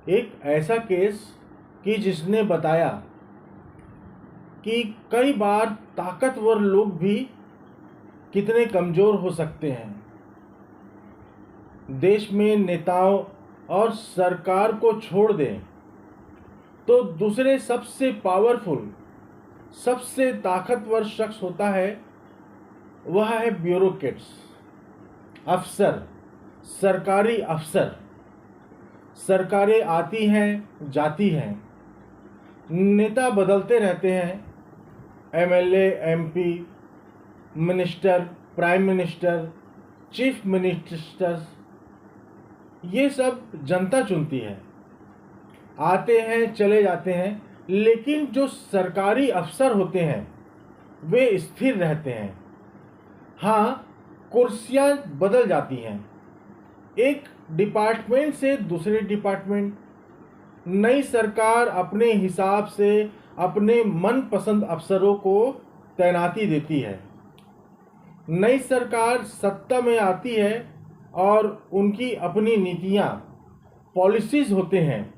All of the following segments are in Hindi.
एक ऐसा केस कि जिसने बताया कि कई बार ताकतवर लोग भी कितने कमज़ोर हो सकते हैं। देश में नेताओं और सरकार को छोड़ दें तो दूसरे सबसे पावरफुल, सबसे ताकतवर शख्स होता है, वह है ब्यूरोक्रेट्स, अफसर, सरकारी अफसर। सरकारें आती हैं, जाती हैं, नेता बदलते रहते हैं, MLA, MP, minister, prime minister, chief minister, ये सब जनता चुनती है। आते हैं, चले जाते हैं, लेकिन जो सरकारी अफसर होते हैं वे स्थिर रहते हैं। हाँ, कुर्सियाँ बदल जाती हैं, एक डिपार्टमेंट से दूसरे डिपार्टमेंट। नई सरकार अपने हिसाब से अपने मनपसंद अफसरों को तैनाती देती है। नई सरकार सत्ता में आती है और उनकी अपनी नीतियाँ, पॉलिसीज़ होते हैं,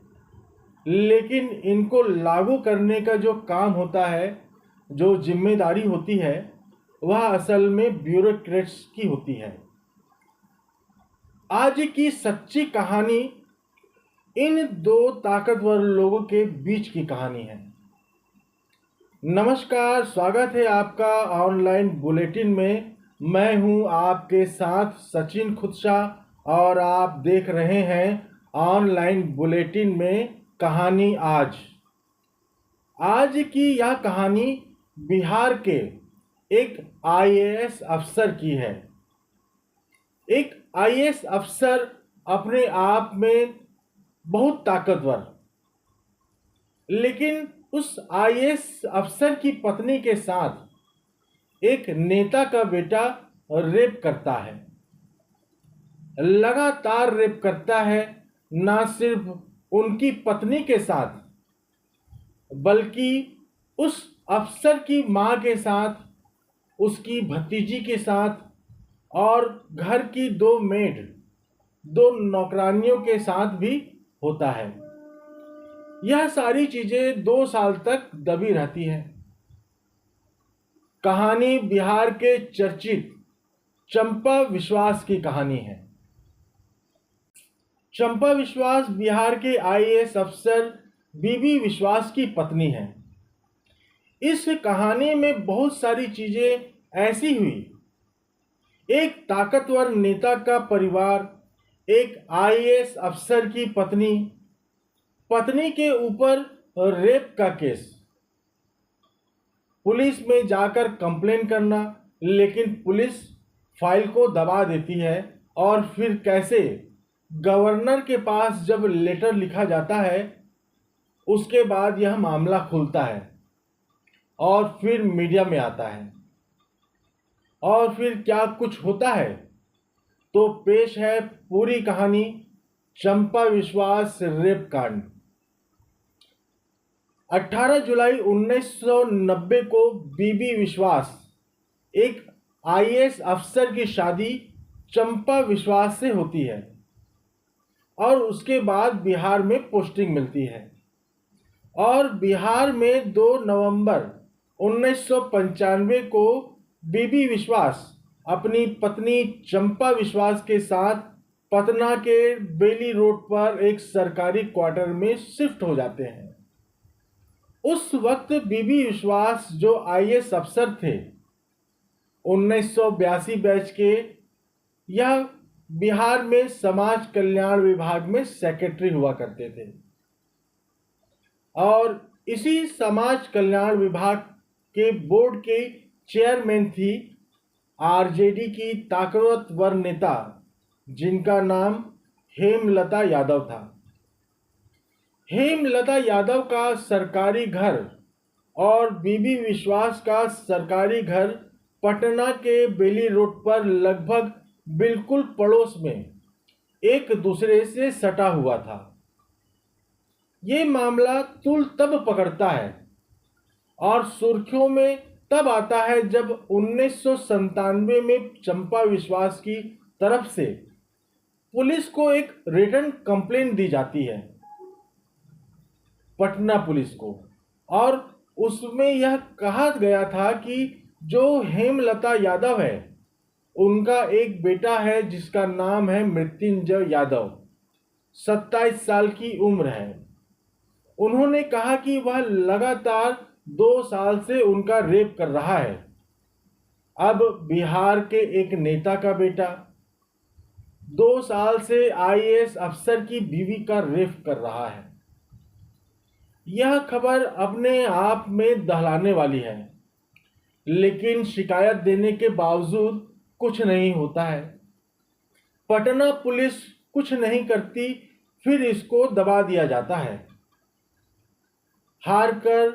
लेकिन इनको लागू करने का जो काम होता है, जो जिम्मेदारी होती है, वह असल में ब्यूरोक्रेट्स की होती है। आज की सच्ची कहानी इन दो ताकतवर लोगों के बीच की कहानी है। नमस्कार, स्वागत है आपका ऑनलाइन बुलेटिन में। मैं हूं आपके साथ सचिन खुदशा और आप देख रहे हैं ऑनलाइन बुलेटिन में कहानी आज। आज की यह कहानी बिहार के एक आईएएस अफसर की है। एक आईएएस अफसर अपने आप में बहुत ताकतवर, लेकिन उस आईएएस अफसर की पत्नी के साथ एक नेता का बेटा रेप करता है। लगातार रेप करता है, ना सिर्फ उनकी पत्नी के साथ बल्कि उस अफसर की मां के साथ, उसकी भतीजी के साथ और घर की दो मेड, दो नौकरानियों के साथ भी होता है। यह सारी चीजें 2 साल तक दबी रहती हैं। कहानी बिहार के चर्चित चंपा विश्वास की कहानी है। चंपा विश्वास बिहार के आईएएस अफसर बीबी विश्वास की पत्नी है। इस कहानी में बहुत सारी चीजें ऐसी हुई। एक ताकतवर नेता का परिवार, एक आईएएस अफसर की पत्नी, पत्नी के ऊपर रेप का केस, पुलिस में जाकर कंप्लेन करना, लेकिन पुलिस फाइल को दबा देती है और फिर कैसे गवर्नर के पास जब लेटर लिखा जाता है, उसके बाद यह मामला खुलता है और फिर मीडिया में आता है। और फिर क्या कुछ होता है, तो पेश है पूरी कहानी चंपा विश्वास रेप कांड। 18 जुलाई 1990 को बीबी विश्वास, एक आईएएस अफसर की शादी चंपा विश्वास से होती है और उसके बाद बिहार में पोस्टिंग मिलती है। और बिहार में 2 नवंबर 1995 को बीबी विश्वास अपनी पत्नी चंपा विश्वास के साथ पटना के बेली रोड पर एक सरकारी क्वार्टर में शिफ्ट हो जाते हैं। उस वक्त बीबी विश्वास जो आईएएस अफसर थे, 1982 बैच के, यह बिहार में समाज कल्याण विभाग में सेक्रेटरी हुआ करते थे और इसी समाज कल्याण विभाग के बोर्ड के चेयरमैन थी आरजेडी की ताकतवर नेता, जिनका नाम हेमलता यादव था। हेमलता यादव का सरकारी घर और बीबी विश्वास का सरकारी घर पटना के बेली रोड पर लगभग बिल्कुल पड़ोस में एक दूसरे से सटा हुआ था। ये मामला तुल तब पकड़ता है और सुर्खियों में तब आता है जब 1997 में चंपा विश्वास की तरफ से पुलिस को एक रिटर्न कंप्लेंट दी जाती है पटना पुलिस को, और उसमें यह कहा गया था कि जो हेमलता यादव है उनका एक बेटा है जिसका नाम है मृत्युंजय यादव, 27 साल की उम्र है। उन्होंने कहा कि वह लगातार 2 साल से उनका रेप कर रहा है। अब बिहार के एक नेता का बेटा 2 साल से आईएएस अफसर की बीवी का रेप कर रहा है। यह खबर अपने आप में दहलाने वाली है, लेकिन शिकायत देने के बावजूद कुछ नहीं होता है। पटना पुलिस कुछ नहीं करती, फिर इसको दबा दिया जाता है। हारकर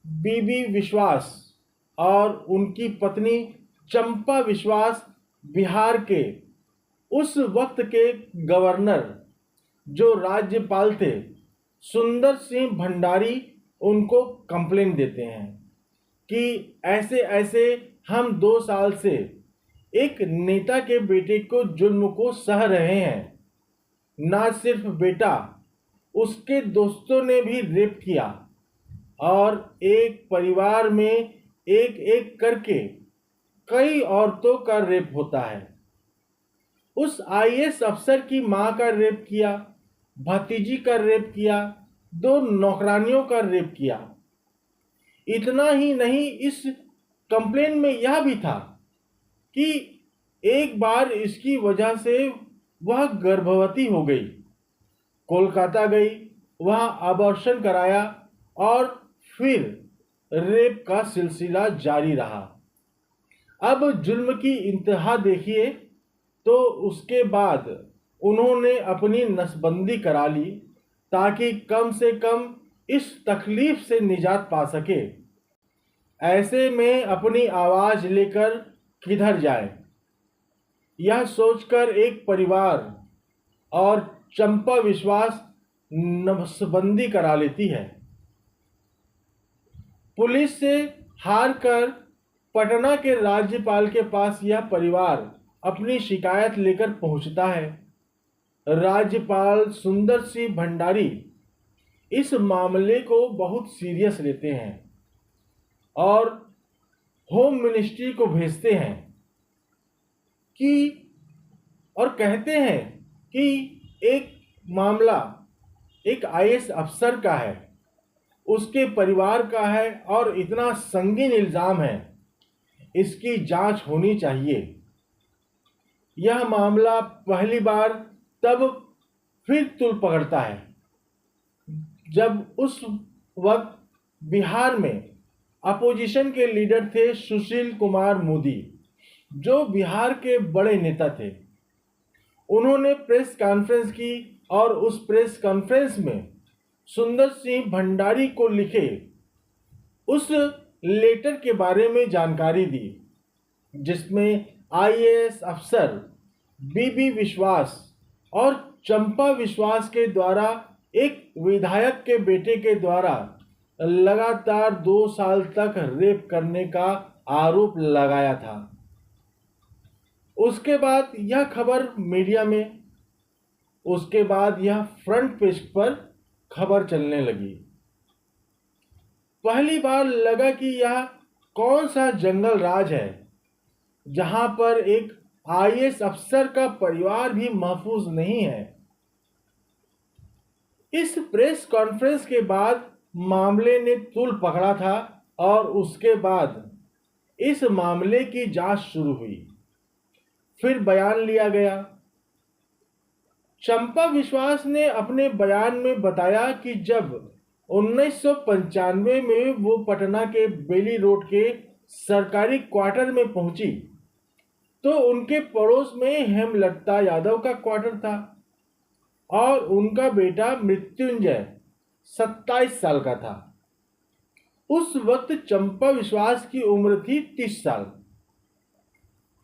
बीबी विश्वास और उनकी पत्नी चंपा विश्वास बिहार के उस वक्त के गवर्नर जो राज्यपाल थे सुंदर सिंह भंडारी उनको कंप्लेंट देते हैं कि ऐसे ऐसे हम 2 साल से एक नेता के बेटे को जुल्म को सह रहे हैं। ना सिर्फ बेटा, उसके दोस्तों ने भी रेप किया और एक परिवार में एक एक करके कई औरतों का रेप होता है। उस आईएएस अफसर की मां का रेप किया, भतीजी का रेप किया, 2 नौकरानियों का रेप किया। इतना ही नहीं, इस कंप्लेन में यह भी था कि एक बार इसकी वजह से वह गर्भवती हो गई, कोलकाता गई, वहां अबॉर्शन कराया और फिर रेप का सिलसिला जारी रहा। अब जुल्म की इंतहा देखिए। तो उसके बाद उन्होंने अपनी नसबंदी करा ली ताकि कम से कम इस तकलीफ से निजात पा सके। ऐसे में अपनी आवाज लेकर किधर जाए, यह सोचकर एक परिवार और चंपा विश्वास नसबंदी करा लेती है। पुलिस से हारकर पटना के राज्यपाल के पास यह परिवार अपनी शिकायत लेकर पहुंचता है। राज्यपाल सुंदर सिंह भंडारी इस मामले को बहुत सीरियस लेते हैं और होम मिनिस्ट्री को भेजते हैं कि और कहते हैं कि एक मामला एक आईएएस अफसर का है, उसके परिवार का है और इतना संगीन इल्जाम है, इसकी जांच होनी चाहिए। यह मामला पहली बार तब फिर तूल पकड़ता है जब उस वक्त बिहार में अपोजिशन के लीडर थे सुशील कुमार मोदी, जो बिहार के बड़े नेता थे। उन्होंने प्रेस कॉन्फ्रेंस की और उस प्रेस कॉन्फ्रेंस में सुंदर सिंह भंडारी को लिखे उस लेटर के बारे में जानकारी दी, जिसमें आईएएस अफसर बीबी विश्वास और चंपा विश्वास के द्वारा एक विधायक के बेटे के द्वारा लगातार 2 साल तक रेप करने का आरोप लगाया था। उसके बाद यह खबर मीडिया में, उसके बाद यह फ्रंट पेज पर खबर चलने लगी। पहली बार लगा कि यह कौन सा जंगल राज है जहां पर एक आईएएस अफसर का परिवार भी महफूज नहीं है। इस प्रेस कॉन्फ्रेंस के बाद मामले ने तूल पकड़ा था और उसके बाद इस मामले की जांच शुरू हुई, फिर बयान लिया गया। चंपा विश्वास ने अपने बयान में बताया कि जब 1995 में वो पटना के बेली रोड के सरकारी क्वार्टर में पहुंची तो उनके पड़ोस में हेमलता यादव का क्वार्टर था और उनका बेटा मृत्युंजय 27 साल का था। उस वक्त चंपा विश्वास की उम्र थी 30 साल।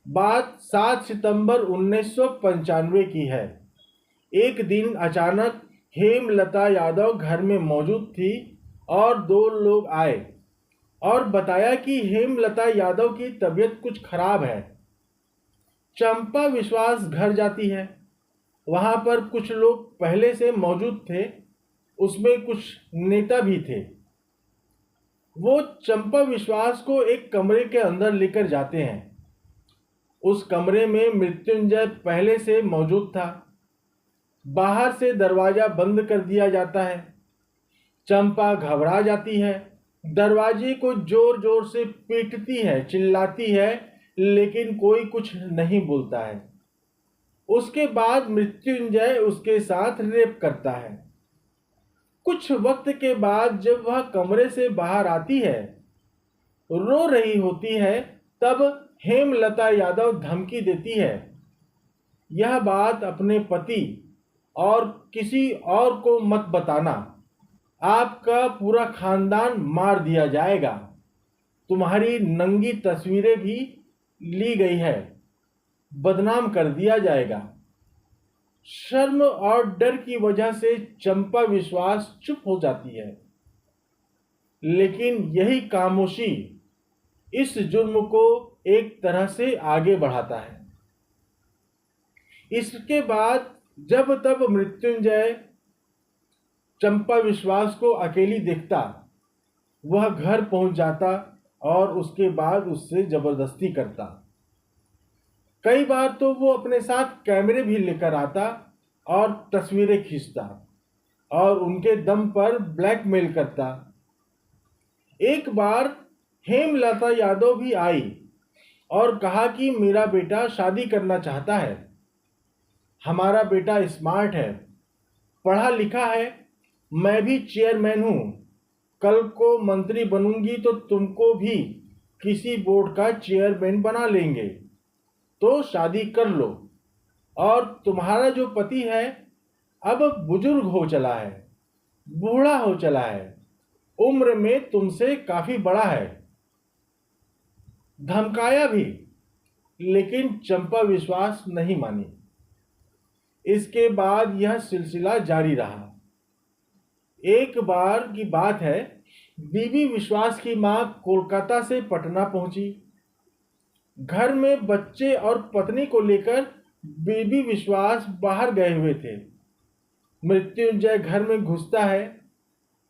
बात 7 सितंबर 1995 की है। एक दिन अचानक हेमलता यादव घर में मौजूद थी और 2 लोग आए और बताया कि हेमलता यादव की तबीयत कुछ खराब है। चंपा विश्वास घर जाती है। वहां पर कुछ लोग पहले से मौजूद थे उसमें कुछ नेता भी थे। वो चंपा विश्वास को एक कमरे के अंदर लेकर जाते हैं। उस कमरे में मृत्युंजय पहले से मौजूद था। बाहर से दरवाजा बंद कर दिया जाता है। चंपा घबरा जाती है, दरवाजे को जोर जोर से पीटती है, चिल्लाती है, लेकिन कोई कुछ नहीं बोलता है। उसके बाद मृत्युंजय उसके साथ रेप करता है। कुछ वक्त के बाद जब वह कमरे से बाहर आती है, रो रही होती है, तब हेमलता यादव धमकी देती है, यह बात अपने पति और किसी और को मत बताना, आपका पूरा खानदान मार दिया जाएगा, तुम्हारी नंगी तस्वीरें भी ली गई है, बदनाम कर दिया जाएगा। शर्म और डर की वजह से चंपा विश्वास चुप हो जाती है, लेकिन यही खामोशी इस जुर्म को एक तरह से आगे बढ़ाता है। इसके बाद जब तब मृत्युंजय चंपा विश्वास को अकेली देखता, वह घर पहुंच जाता और उसके बाद उससे जबरदस्ती करता। कई बार तो वो अपने साथ कैमरे भी लेकर आता और तस्वीरें खींचता और उनके दम पर ब्लैकमेल करता। एक बार हेमलता यादव भी आई और कहा कि मेरा बेटा शादी करना चाहता है, हमारा बेटा स्मार्ट है, पढ़ा लिखा है, मैं भी चेयरमैन हूँ, कल को मंत्री बनूंगी तो तुमको भी किसी बोर्ड का चेयरमैन बना लेंगे, तो शादी कर लो। और तुम्हारा जो पति है अब बुजुर्ग हो चला है, बूढ़ा हो चला है, उम्र में तुमसे काफी बड़ा है। धमकाया भी, लेकिन चंपा विश्वास नहीं मानी। इसके बाद यह सिलसिला जारी रहा। एक बार की बात है, बीबी विश्वास की मां कोलकाता से पटना पहुंची। घर में बच्चे और पत्नी को लेकर बीबी विश्वास बाहर गए हुए थे। मृत्युंजय घर में घुसता है,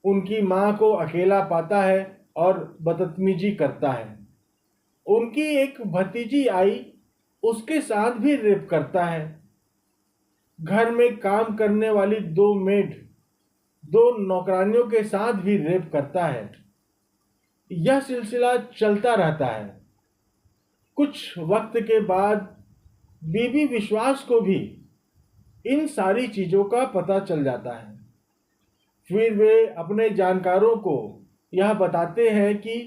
उनकी मां को अकेला पाता है और बदतमीजी करता है। उनकी एक भतीजी आई, उसके साथ भी रेप करता है। घर में काम करने वाली 2 मेड, 2 नौकरानियों के साथ भी रेप करता है। यह सिलसिला चलता रहता है। कुछ वक्त के बाद बीबी विश्वास को भी इन सारी चीजों का पता चल जाता है। फिर वे अपने जानकारों को यह बताते हैं कि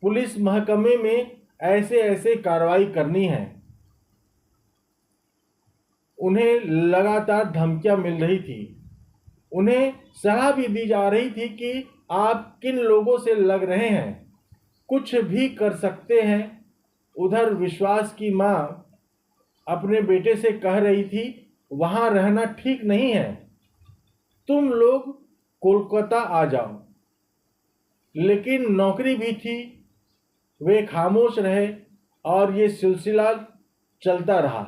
पुलिस महकमे में ऐसे ऐसे कार्रवाई करनी है। उन्हें लगातार धमकियां मिल रही थी। उन्हें सलाह भी दी जा रही थी कि आप किन लोगों से लग रहे हैं, कुछ भी कर सकते हैं। उधर विश्वास की मां अपने बेटे से कह रही थी, वहां रहना ठीक नहीं है, तुम लोग कोलकाता आ जाओ। लेकिन नौकरी भी थी, वे खामोश रहे और ये सिलसिला चलता रहा।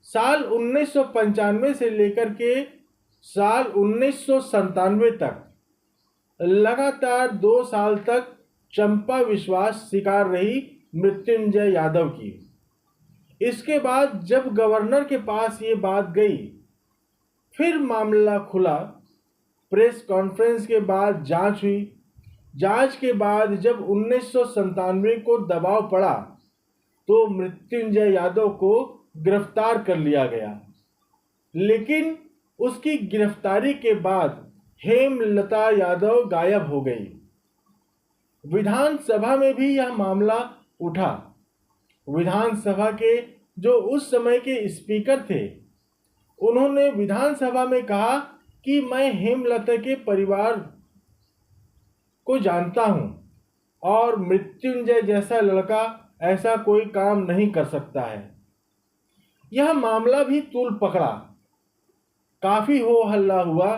साल 1995 से लेकर के साल 1997 तक लगातार 2 साल तक चंपा विश्वास शिकार रही मृत्युंजय यादव की। इसके बाद जब गवर्नर के पास ये बात गई, फिर मामला खुला। प्रेस कॉन्फ्रेंस के बाद जांच हुई। जांच के बाद जब 1997 को दबाव पड़ा तो मृत्युंजय यादव को गिरफ्तार कर लिया गया। लेकिन उसकी गिरफ्तारी के बाद हेमलता यादव गायब हो गई। विधानसभा में भी यह मामला उठा। विधानसभा के जो उस समय के स्पीकर थे, उन्होंने विधानसभा में कहा कि मैं हेमलता के परिवार को जानता हूं और मृत्युंजय जैसा लड़का ऐसा कोई काम नहीं कर सकता है। यह मामला भी तूल पकड़ा। काफी हो हल्ला हुआ।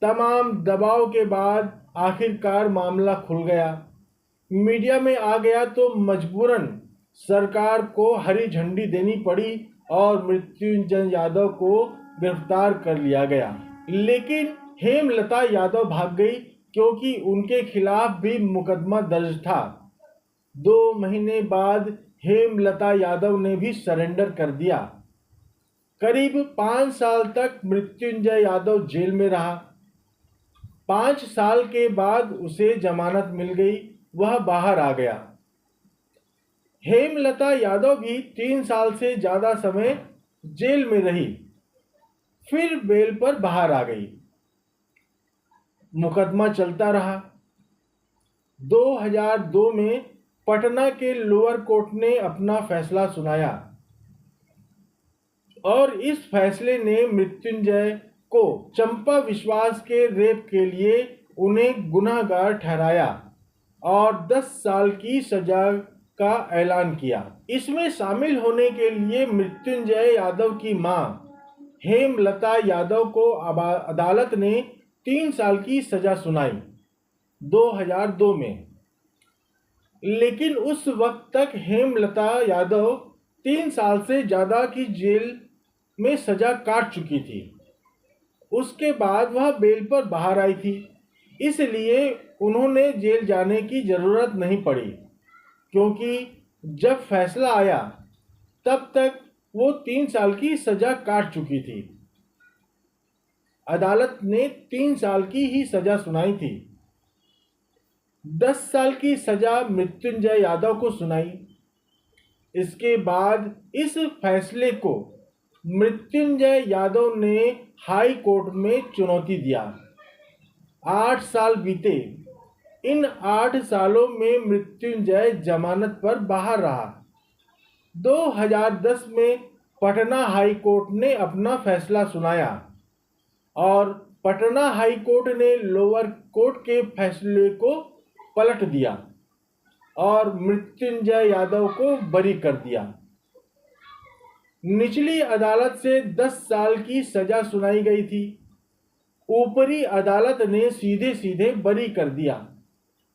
तमाम दबाव के बाद आखिरकार मामला खुल गया, मीडिया में आ गया, तो मजबूरन सरकार को हरी झंडी देनी पड़ी और मृत्युंजय यादव को गिरफ्तार कर लिया गया। लेकिन हेमलता यादव भाग गई क्योंकि उनके खिलाफ भी मुकदमा दर्ज था। 2 महीने बाद हेमलता यादव ने भी सरेंडर कर दिया। करीब 5 साल तक मृत्युंजय यादव जेल में रहा। 5 साल के बाद उसे जमानत मिल गई, वह बाहर आ गया। हेमलता यादव भी 3 साल से ज्यादा समय जेल में रही, फिर बेल पर बाहर आ गई। मुकदमा चलता रहा। 2002 में पटना के लोअर कोर्ट ने अपना फैसला सुनाया और इस फैसले ने मृत्युंजय को चंपा विश्वास के रेप के लिए उन्हें गुनहगार ठहराया और 10 साल की सजा का ऐलान किया। इसमें शामिल होने के लिए मृत्युंजय यादव की मां हेमलता यादव को अदालत ने 3 साल की सजा सुनाई 2002 में। लेकिन उस वक्त तक हेमलता यादव 3 साल से ज़्यादा की जेल में सजा काट चुकी थी। उसके बाद वह बेल पर बाहर आई थी, इसलिए उन्होंने जेल जाने की ज़रूरत नहीं पड़ी, क्योंकि जब फैसला आया तब तक वो 3 साल की सजा काट चुकी थी। अदालत ने 3 साल की ही सजा सुनाई थी। 10 साल की सजा मृत्युंजय यादव को सुनाई। इसके बाद इस फैसले को मृत्युंजय यादव ने हाई कोर्ट में चुनौती दिया। 8 साल बीते। इन 8 सालों में मृत्युंजय जमानत पर बाहर रहा। 2010 में पटना हाई कोर्ट ने अपना फैसला सुनाया और पटना हाई कोर्ट ने लोअर कोर्ट के फैसले को पलट दिया और मृत्युंजय यादव को बरी कर दिया। निचली अदालत से 10 साल की सजा सुनाई गई थी। ऊपरी अदालत ने सीधे सीधे बरी कर दिया।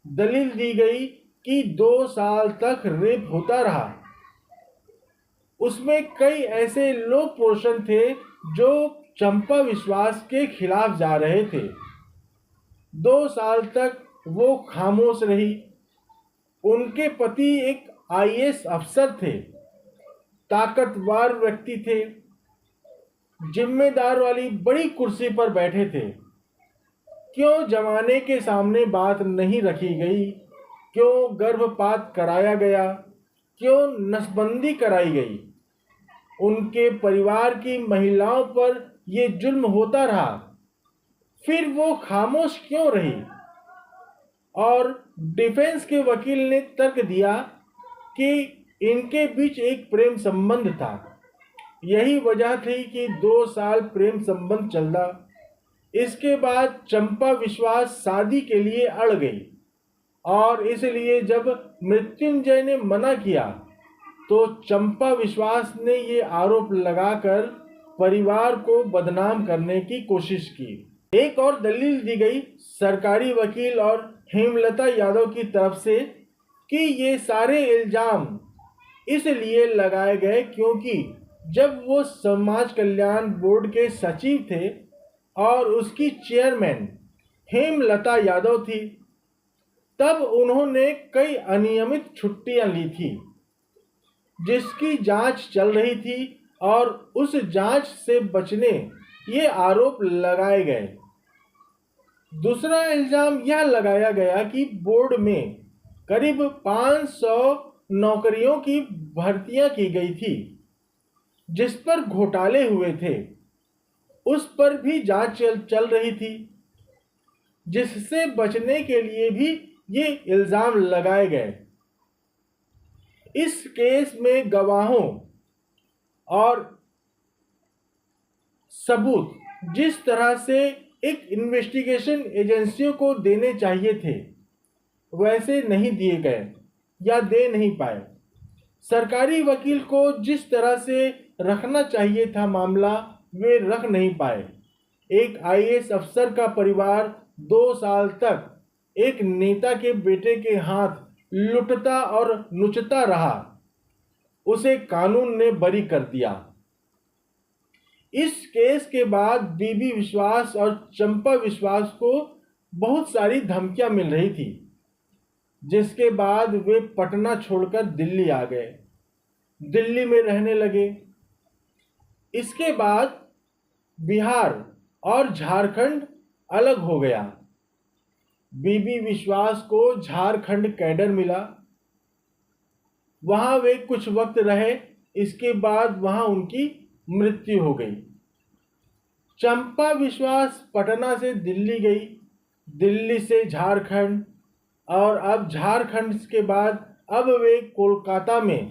दलील दी गई कि 2 साल तक रेप होता रहा। उसमें कई ऐसे लो पोर्शन थे जो चंपा विश्वास के खिलाफ जा रहे थे। 2 साल तक वो खामोश रही। उनके पति एक आईएएस अफसर थे, ताकतवर व्यक्ति थे, जिम्मेदार वाली बड़ी कुर्सी पर बैठे थे। क्यों जमाने के सामने बात नहीं रखी गई? क्यों गर्भपात कराया गया? क्यों नसबंदी कराई गई? उनके परिवार की महिलाओं पर ये जुल्म होता रहा, फिर वो खामोश क्यों रही? और डिफेंस के वकील ने तर्क दिया कि इनके बीच एक प्रेम संबंध था। यही वजह थी कि 2 साल प्रेम संबंध चला। इसके बाद चंपा विश्वास शादी के लिए अड़ गई और इसलिए जब मृत्युंजय ने मना किया तो चंपा विश्वास ने ये आरोप लगाकर परिवार को बदनाम करने की कोशिश की। एक और दलील दी गई सरकारी वकील और हेमलता यादव की तरफ से कि ये सारे इल्जाम इसलिए लगाए गए क्योंकि जब वो समाज कल्याण बोर्ड के सचिव थे और उसकी चेयरमैन हेमलता यादव थी, तब उन्होंने कई अनियमित छुट्टियां ली थी जिसकी जांच चल रही थी और उस जांच से बचने ये आरोप लगाए गए। दूसरा इल्जाम यह लगाया गया कि बोर्ड में करीब 500 नौकरियों की भर्तियां की गई थी जिस पर घोटाले हुए थे। उस पर भी जांच चल रही थी, जिससे बचने के लिए भी ये इल्जाम लगाए गए। इस केस में गवाहों और सबूत जिस तरह से एक इन्वेस्टिगेशन एजेंसियों को देने चाहिए थे वैसे नहीं दिए गए या दे नहीं पाए। सरकारी वकील को जिस तरह से रखना चाहिए था मामला, वे रख नहीं पाए। एक आईएएस अफसर का परिवार 2 साल तक एक नेता के बेटे के हाथ लुटता और नुचता रहा। उसे कानून ने बरी कर दिया। इस केस के बाद बीबी विश्वास और चंपा विश्वास को बहुत सारी धमकियां मिल रही थी, जिसके बाद वे पटना छोड़कर दिल्ली आ गए, दिल्ली में रहने लगे। इसके बाद बिहार और झारखंड अलग हो गया। बीबी विश्वास को झारखंड कैडर मिला, वहां वे कुछ वक्त रहे, इसके बाद वहां उनकी मृत्यु हो गई। चंपा विश्वास पटना से दिल्ली गई, दिल्ली से झारखंड, और अब झारखंड के बाद अब वे कोलकाता में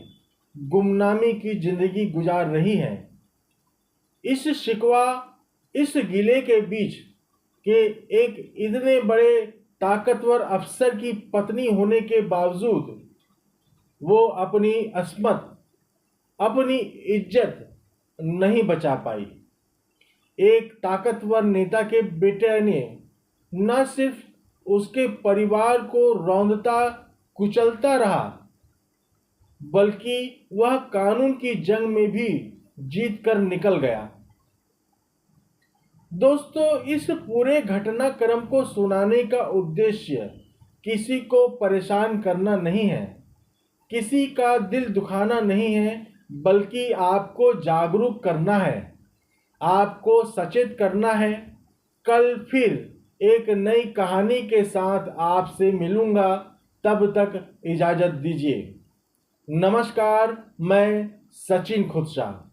गुमनामी की जिंदगी गुजार रही हैं। इस शिकवा, इस गिले के बीच के एक इतने बड़े ताकतवर अफसर की पत्नी होने के बावजूद वो अपनी अस्मत, अपनी इज्जत नहीं बचा पाई। एक ताकतवर नेता के बेटे ने न सिर्फ उसके परिवार को रौंदता कुचलता रहा, बल्कि वह कानून की जंग में भी जीत कर निकल गया। दोस्तों, इस पूरे घटनाक्रम को सुनाने का उद्देश्य किसी को परेशान करना नहीं है, किसी का दिल दुखाना नहीं है, बल्कि आपको जागरूक करना है, आपको सचेत करना है। कल फिर एक नई कहानी के साथ आपसे मिलूंगा, तब तक इजाज़त दीजिए। नमस्कार, मैं सचिन खुदशा।